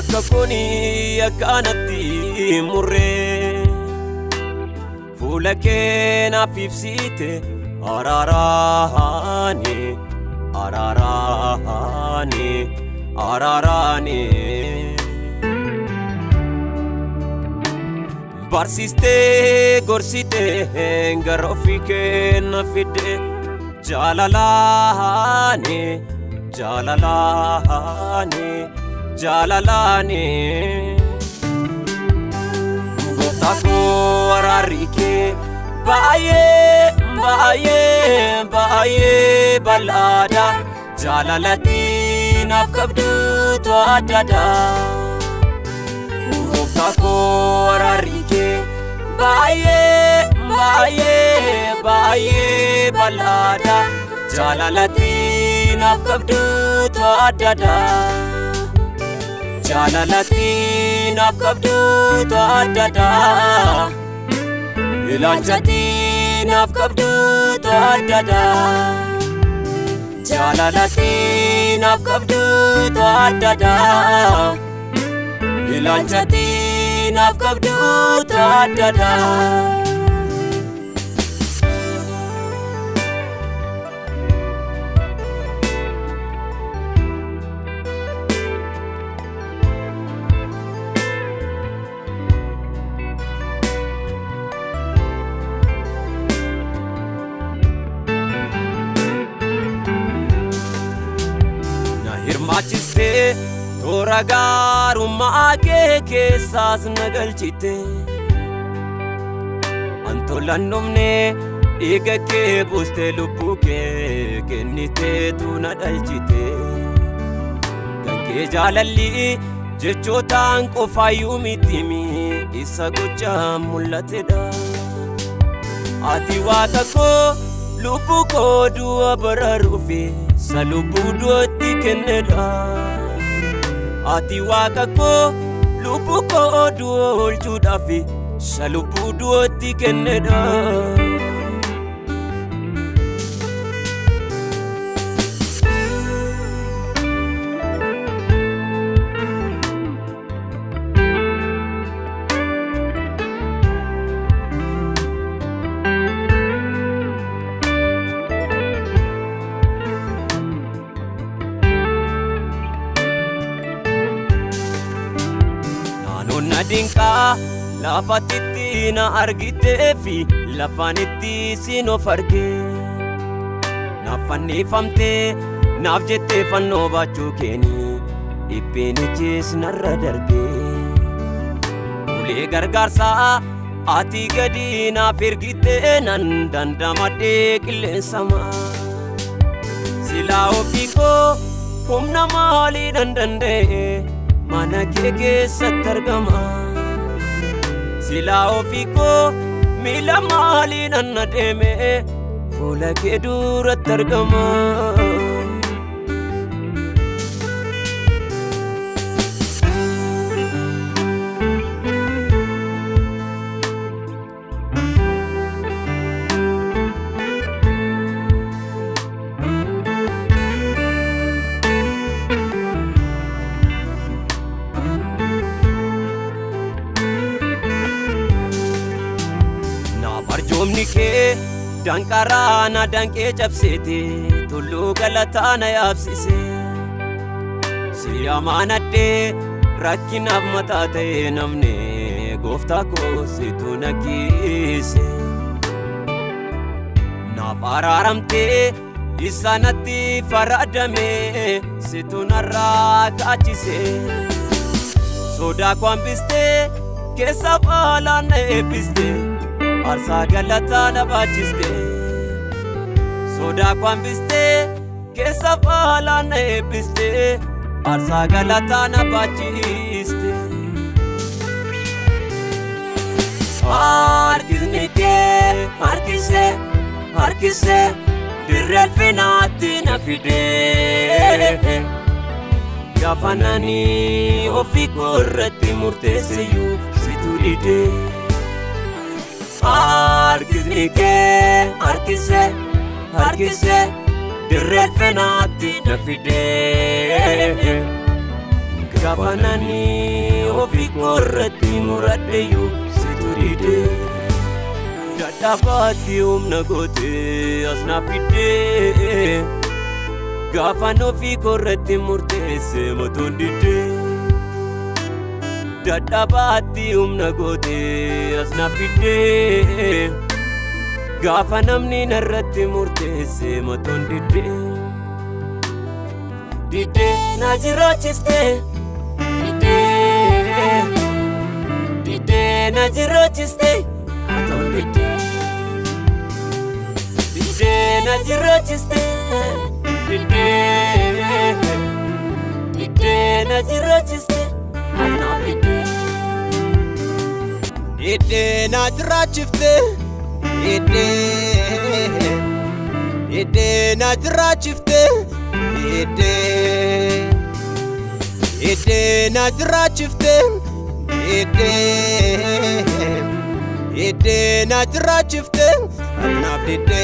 Yakakuni yakanati murre Fulake na fifsite Ararahani Ararahani Ararani Barsiste gorsite Garofike na fide Jalalani Jalalani Jalalani Goftako ararike Baaye balada Jalalati nafkabdu to adada Goftako ararike Baaye balada Jalalati nafkabdu to adada Jalalati nafkabdu to adada Ilanjati nafkabdu to adada Jalalati nafkabdu to adada Ilanjati nafkabdu to adada Hirmaachiste toora gaarummaa kee saas nagalchite Antolannomne dhiiga kee buuste lubbuu kee kenniteetu na dhalchite Kan kee jaalalli jechootaan qofaayyuu mitimi isa gochaa mul'atedha Ati waaqa koo lubbuu koo du'a baraaruufi Salubu duoti keneda Ati waaqa koo lubu koo du'o olchuudhaafi Salubu duoti keneda Nadinka lafatitti na argiteefi lafanitti sinof arge Nafannifamte naaf jettee fannoo baachuu keeni dhipheenichis narra darbe Ulee gargaarsaa ati gadi naaf ergitee nan dandamadhee qilleensama Silaa ofii koo humna maalii danda'e Mana kee keessatti argama Silaa ofii koo miila maaliin anna deeme Fuula kee duratti argama Omni kee danqaraana danqee cabsete tulluu galataana yaabsise Si amaanadhee rakkinaaf mataa ta'e namne gooftaa koo situ nageesse Naaf araaramtee isaanatti faradame situ narraa kaachise Sodaa koo hambistee keessa baalaan na eebbiste Arsa galatana baachiste Sodaa koo hambistee keessa baalaan na eebbiste Arsa galatana baachiste Harkisni kee harkise dirreel finaatti na fide Gaafanani ofii koo irratti murteesseyyuu situ dide Harkisni kee harkise dirreel finaatti na fide Gafanani ofi korratti muradheyu situ dide Dadhabati humna goote asna fide Gafan ofi korratti murteesse moton dide Dadhabati humna goote asna fide Gafan namni narratti murteesse moton dide Dide na jiraachiste Dide na jiraachiste Aton dide Dide na jiraachiste Dide na jiraachiste Aton dide Dide na jiraachiste Dide na jiraachiste Dide na jiraachiste Dide na jiraachiste Anaaf dide